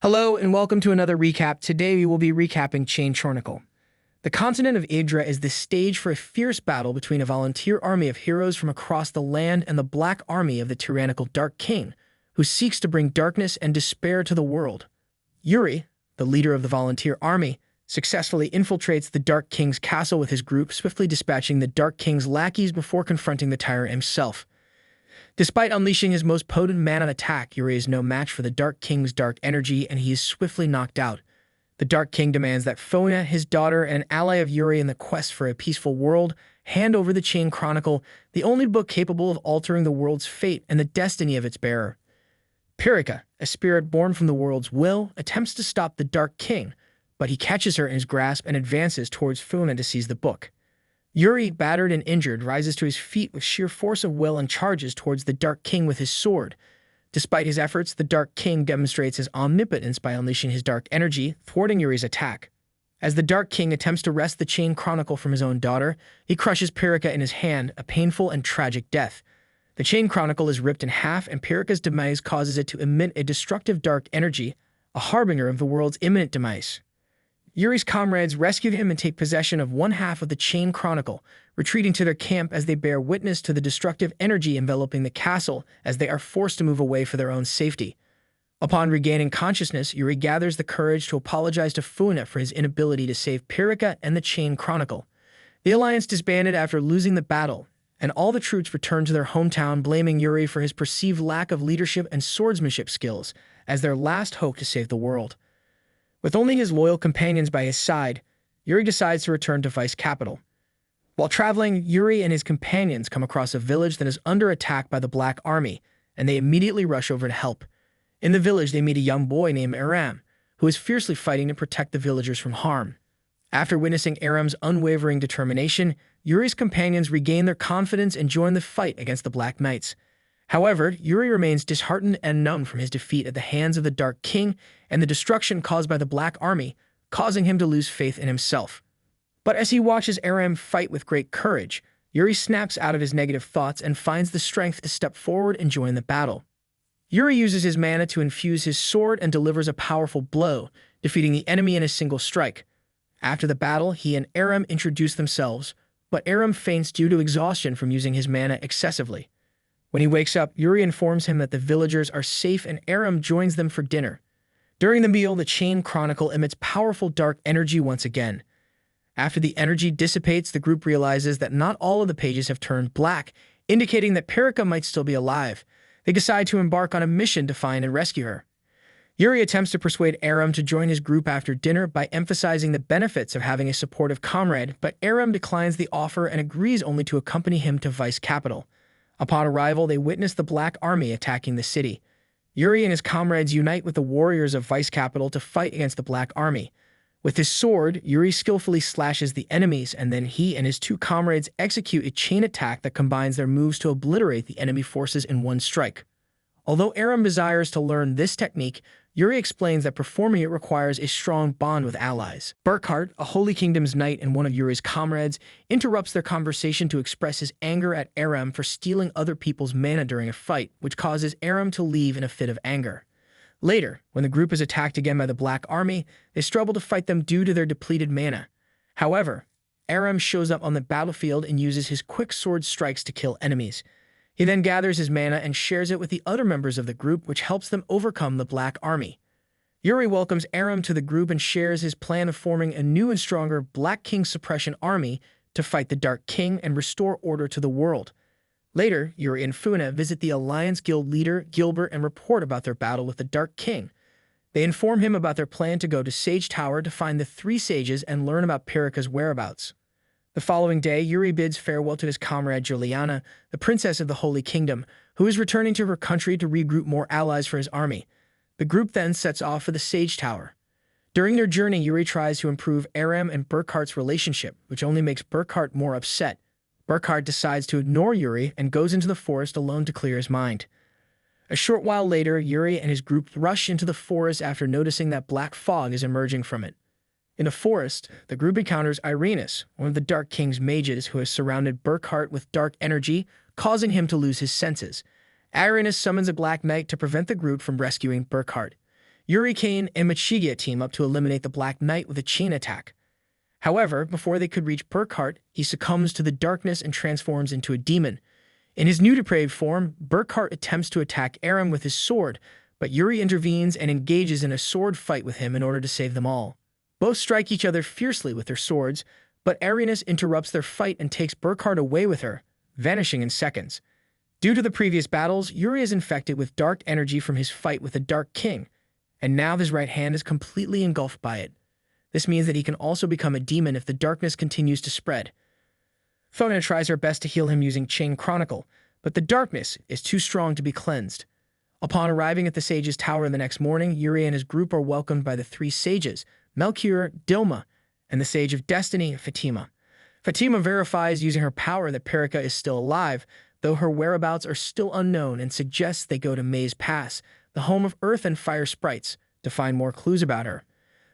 Hello and welcome to another recap. Today we will be recapping Chain Chronicle. The continent of Idra is the stage for a fierce battle between a volunteer army of heroes from across the land and the Black Army of the tyrannical Dark King, who seeks to bring darkness and despair to the world. Yuri, the leader of the volunteer army, successfully infiltrates the Dark King's castle with his group, swiftly dispatching the Dark King's lackeys before confronting the tyrant himself. Despite unleashing his most potent mana attack, Yuri is no match for the Dark King's dark energy, and he is swiftly knocked out. The Dark King demands that Fona, his daughter and ally of Yuri in the quest for a peaceful world, hand over the Chain Chronicle, the only book capable of altering the world's fate and the destiny of its bearer. Pirika, a spirit born from the world's will, attempts to stop the Dark King, but he catches her in his grasp and advances towards Fona to seize the book. Yuri, battered and injured, rises to his feet with sheer force of will and charges towards the Dark King with his sword. Despite his efforts, the Dark King demonstrates his omnipotence by unleashing his dark energy, thwarting Yuri's attack. As the Dark King attempts to wrest the Chain Chronicle from his own daughter, he crushes Pirika in his hand, a painful and tragic death. The Chain Chronicle is ripped in half, and Pirika's demise causes it to emit a destructive dark energy, a harbinger of the world's imminent demise. Yuri's comrades rescue him and take possession of one half of the Chain Chronicle, retreating to their camp as they bear witness to the destructive energy enveloping the castle as they are forced to move away for their own safety. Upon regaining consciousness, Yuri gathers the courage to apologize to Funa for his inability to save Pirika and the Chain Chronicle. The alliance disbanded after losing the battle, and all the troops returned to their hometown, blaming Yuri for his perceived lack of leadership and swordsmanship skills as their last hope to save the world. With only his loyal companions by his side, Yuri decides to return to Vice Capital. While traveling, Yuri and his companions come across a village that is under attack by the Black Army, and they immediately rush over to help. In the village, they meet a young boy named Aram, who is fiercely fighting to protect the villagers from harm. After witnessing Aram's unwavering determination, Yuri's companions regain their confidence and join the fight against the Black Knights. However, Yuri remains disheartened and numb from his defeat at the hands of the Dark King and the destruction caused by the Black Army, causing him to lose faith in himself. But as he watches Aram fight with great courage, Yuri snaps out of his negative thoughts and finds the strength to step forward and join the battle. Yuri uses his mana to infuse his sword and delivers a powerful blow, defeating the enemy in a single strike. After the battle, he and Aram introduce themselves, but Aram faints due to exhaustion from using his mana excessively. When he wakes up, Yuri informs him that the villagers are safe and Aram joins them for dinner. During the meal, the Chain Chronicle emits powerful dark energy once again. After the energy dissipates, the group realizes that not all of the pages have turned black, indicating that Pirika might still be alive. They decide to embark on a mission to find and rescue her. Yuri attempts to persuade Aram to join his group after dinner by emphasizing the benefits of having a supportive comrade, but Aram declines the offer and agrees only to accompany him to Vice Capital. Upon arrival, they witness the Black Army attacking the city. Yuri and his comrades unite with the warriors of Vice Capital to fight against the Black Army. With his sword, Yuri skillfully slashes the enemies, and then he and his two comrades execute a chain attack that combines their moves to obliterate the enemy forces in one strike. Although Aram desires to learn this technique, Yuri explains that performing it requires a strong bond with allies. Burkhart, a Holy Kingdom's knight and one of Yuri's comrades, interrupts their conversation to express his anger at Aram for stealing other people's mana during a fight, which causes Aram to leave in a fit of anger. Later, when the group is attacked again by the Black Army, they struggle to fight them due to their depleted mana. However, Aram shows up on the battlefield and uses his quick sword strikes to kill enemies. He then gathers his mana and shares it with the other members of the group, which helps them overcome the Black Army. Yuri welcomes Aram to the group and shares his plan of forming a new and stronger Black King Suppression Army to fight the Dark King and restore order to the world. Later, Yuri and Funa visit the Alliance Guild leader, Gilbert, and report about their battle with the Dark King. They inform him about their plan to go to Sage Tower to find the three sages and learn about Pirika's whereabouts. The following day, Yuri bids farewell to his comrade Juliana, the princess of the Holy Kingdom, who is returning to her country to regroup more allies for his army. The group then sets off for the Sage Tower. During their journey, Yuri tries to improve Aram and Burkhart's relationship, which only makes Burkhart more upset. Burkhart decides to ignore Yuri and goes into the forest alone to clear his mind. A short while later, Yuri and his group rush into the forest after noticing that black fog is emerging from it. In the forest, the group encounters Irenas, one of the Dark King's mages who has surrounded Burkhart with dark energy, causing him to lose his senses. Irenas summons a Black Knight to prevent the group from rescuing Burkhart. Yuri, Kane, and Michigia team up to eliminate the Black Knight with a chain attack. However, before they could reach Burkhart, he succumbs to the darkness and transforms into a demon. In his new depraved form, Burkhart attempts to attack Aram with his sword, but Yuri intervenes and engages in a sword fight with him in order to save them all. Both strike each other fiercely with their swords, but Arenas interrupts their fight and takes Burkhart away with her, vanishing in seconds. Due to the previous battles, Yuri is infected with dark energy from his fight with the Dark King, and now his right hand is completely engulfed by it. This means that he can also become a demon if the darkness continues to spread. Fona tries her best to heal him using Chain Chronicle, but the darkness is too strong to be cleansed. Upon arriving at the Sage's Tower the next morning, Yuri and his group are welcomed by the three sages, Melchior, Dilma, and the Sage of Destiny, Fatima. Fatima verifies using her power that Perica is still alive, though her whereabouts are still unknown, and suggests they go to Maze Pass, the home of earth and fire sprites, to find more clues about her.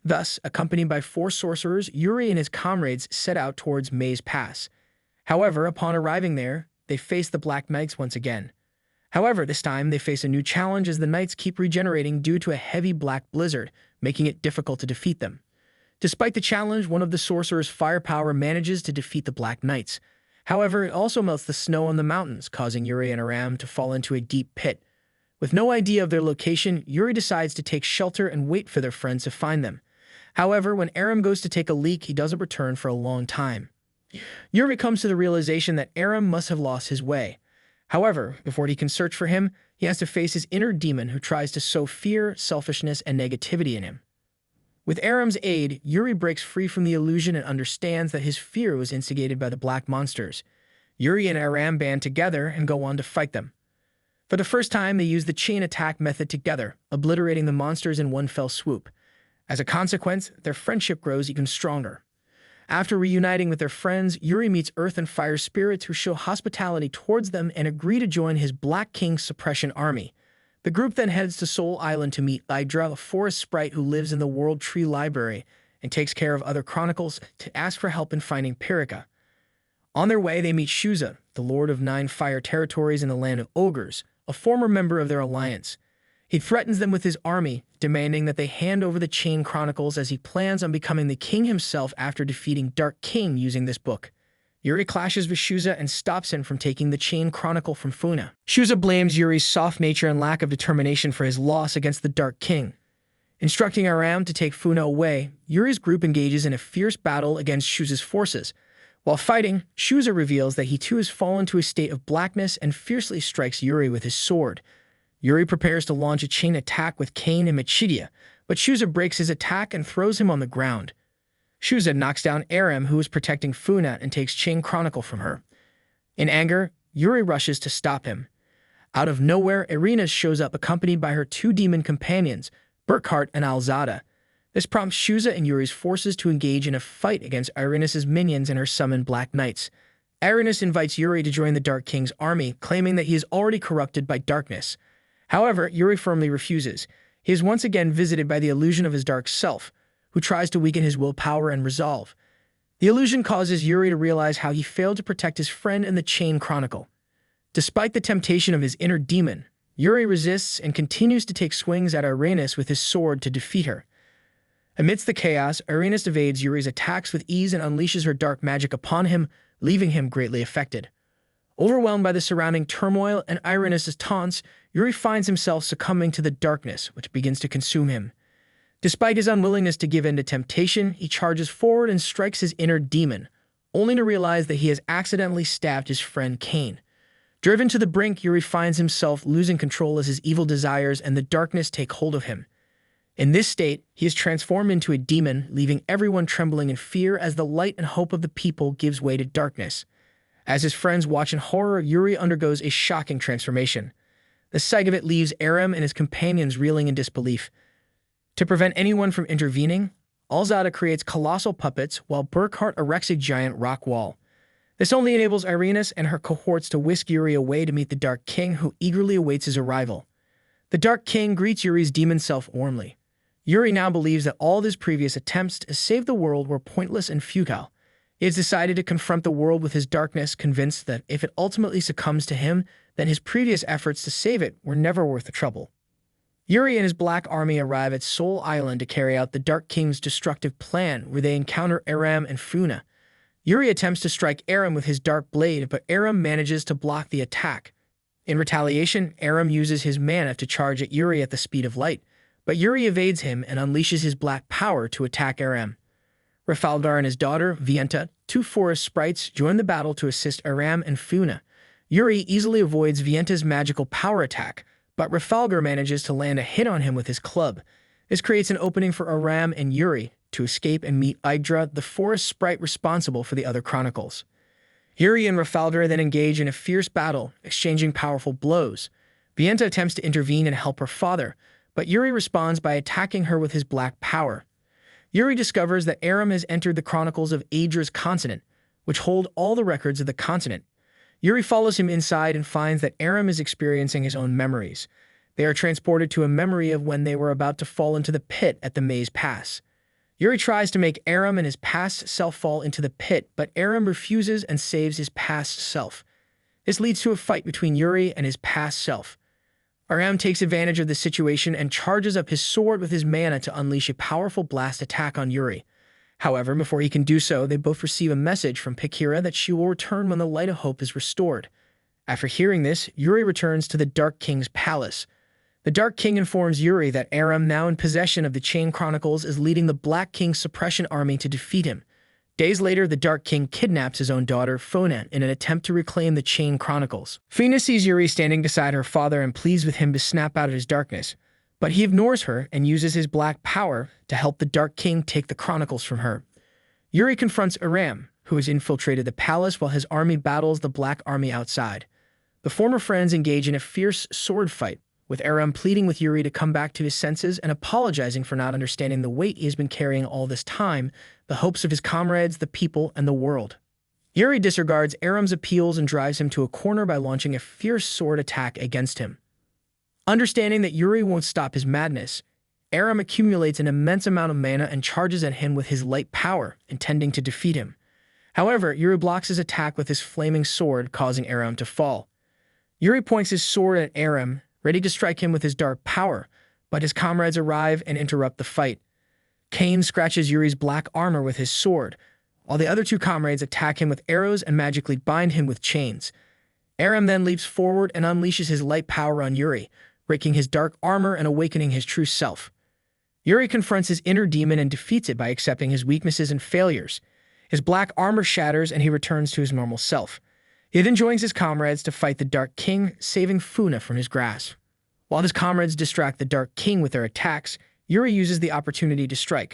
Thus, accompanied by 4 sorcerers, Yuri and his comrades set out towards Maze Pass. However, upon arriving there, they face the Black Knights once again. However, this time they face a new challenge as the Knights keep regenerating due to a heavy black blizzard, making it difficult to defeat them. Despite the challenge, one of the sorcerers' firepower manages to defeat the Black Knights. However, it also melts the snow on the mountains, causing Yuri and Aram to fall into a deep pit. With no idea of their location, Yuri decides to take shelter and wait for their friends to find them. However, when Aram goes to take a leak, he doesn't return for a long time. Yuri comes to the realization that Aram must have lost his way. However, before he can search for him, he has to face his inner demon who tries to sow fear, selfishness, and negativity in him. With Aram's aid, Yuri breaks free from the illusion and understands that his fear was instigated by the black monsters. Yuri and Aram band together and go on to fight them. For the first time, they use the chain attack method together, obliterating the monsters in one fell swoop. As a consequence, their friendship grows even stronger. After reuniting with their friends, Yuri meets Earth and Fire spirits who show hospitality towards them and agree to join his Black King's suppression army. The group then heads to Soul Island to meet Hydra, a forest sprite who lives in the World Tree Library and takes care of other chronicles, to ask for help in finding Perica. On their way, they meet Shuza, the Lord of 9 Fire Territories in the Land of Ogres, a former member of their alliance. He threatens them with his army, demanding that they hand over the Chain Chronicles as he plans on becoming the king himself after defeating Dark King using this book. Yuri clashes with Shuza and stops him from taking the Chain Chronicle from Funa. Shuza blames Yuri's soft nature and lack of determination for his loss against the Dark King. Instructing Aram to take Funa away, Yuri's group engages in a fierce battle against Shuza's forces. While fighting, Shuza reveals that he too has fallen to a state of blackness and fiercely strikes Yuri with his sword. Yuri prepares to launch a chain attack with Kane and Michigia, but Shuza breaks his attack and throws him on the ground. Shuza knocks down Aram, who is protecting Funa, and takes Chain Chronicle from her. In anger, Yuri rushes to stop him. Out of nowhere, Irina shows up accompanied by her 2 demon companions, Burkhart and Alzada. This prompts Shuza and Yuri's forces to engage in a fight against Irena's minions and her summoned Black Knights. Irina invites Yuri to join the Dark King's army, claiming that he is already corrupted by darkness. However, Yuri firmly refuses. He is once again visited by the illusion of his dark self, who tries to weaken his willpower and resolve. The illusion causes Yuri to realize how he failed to protect his friend in the Chain Chronicle. Despite the temptation of his inner demon, Yuri resists and continues to take swings at Irenas with his sword to defeat her. Amidst the chaos, Irenas evades Yuri's attacks with ease and unleashes her dark magic upon him, leaving him greatly affected. Overwhelmed by the surrounding turmoil and Irenas' taunts, Yuri finds himself succumbing to the darkness, which begins to consume him. Despite his unwillingness to give in to temptation, he charges forward and strikes his inner demon, only to realize that he has accidentally stabbed his friend Kane. Driven to the brink, Yuri finds himself losing control as his evil desires and the darkness take hold of him. In this state, he is transformed into a demon, leaving everyone trembling in fear as the light and hope of the people gives way to darkness. As his friends watch in horror, Yuri undergoes a shocking transformation. The sight of it leaves Aram and his companions reeling in disbelief. To prevent anyone from intervening, Alzada creates colossal puppets while Burkhart erects a giant rock wall. This only enables Irenas and her cohorts to whisk Yuri away to meet the Dark King, who eagerly awaits his arrival. The Dark King greets Yuri's demon self warmly. Yuri now believes that all of his previous attempts to save the world were pointless and futile. He has decided to confront the world with his darkness, convinced that if it ultimately succumbs to him, then his previous efforts to save it were never worth the trouble. Yuri and his Black Army arrive at Soul Island to carry out the Dark King's destructive plan, where they encounter Aram and Funa. Yuri attempts to strike Aram with his dark blade, but Aram manages to block the attack. In retaliation, Aram uses his mana to charge at Yuri at the speed of light, but Yuri evades him and unleashes his black power to attack Aram. Rafaldar and his daughter, Vienta, two forest sprites, join the battle to assist Aram and Funa. Yuri easily avoids Vienta's magical power attack, but Rafalgar manages to land a hit on him with his club. This creates an opening for Aram and Yuri to escape and meet Idra, the forest sprite responsible for the other chronicles. Yuri and Rafalgar then engage in a fierce battle, exchanging powerful blows. Vienta attempts to intervene and help her father, but Yuri responds by attacking her with his black power. Yuri discovers that Aram has entered the chronicles of Idra's continent, which hold all the records of the continent. Yuri follows him inside and finds that Aram is experiencing his own memories. They are transported to a memory of when they were about to fall into the pit at the Maze Pass. Yuri tries to make Aram and his past self fall into the pit, but Aram refuses and saves his past self. This leads to a fight between Yuri and his past self. Aram takes advantage of the situation and charges up his sword with his mana to unleash a powerful blast attack on Yuri. However, before he can do so, they both receive a message from Hikari that she will return when the Light of Hope is restored. After hearing this, Yuri returns to the Dark King's palace. The Dark King informs Yuri that Aram, now in possession of the Chain Chronicles, is leading the Black King's suppression army to defeat him. Days later, the Dark King kidnaps his own daughter, Funa, in an attempt to reclaim the Chain Chronicles. Funa sees Yuri standing beside her father and pleads with him to snap out of his darkness, but he ignores her and uses his black power to help the Dark King take the Chronicles from her. Yuri confronts Aram, who has infiltrated the palace while his army battles the Black Army outside. The former friends engage in a fierce sword fight, with Aram pleading with Yuri to come back to his senses and apologizing for not understanding the weight he has been carrying all this time, the hopes of his comrades, the people, and the world. Yuri disregards Aram's appeals and drives him to a corner by launching a fierce sword attack against him. Understanding that Yuri won't stop his madness, Aram accumulates an immense amount of mana and charges at him with his light power, intending to defeat him. However, Yuri blocks his attack with his flaming sword, causing Aram to fall. Yuri points his sword at Aram, ready to strike him with his dark power, but his comrades arrive and interrupt the fight. Cain scratches Yuri's black armor with his sword, while the other two comrades attack him with arrows and magically bind him with chains. Aram then leaps forward and unleashes his light power on Yuri, breaking his dark armor and awakening his true self. Yuri confronts his inner demon and defeats it by accepting his weaknesses and failures. His black armor shatters and he returns to his normal self. He then joins his comrades to fight the Dark King, saving Funa from his grasp. While his comrades distract the Dark King with their attacks, Yuri uses the opportunity to strike,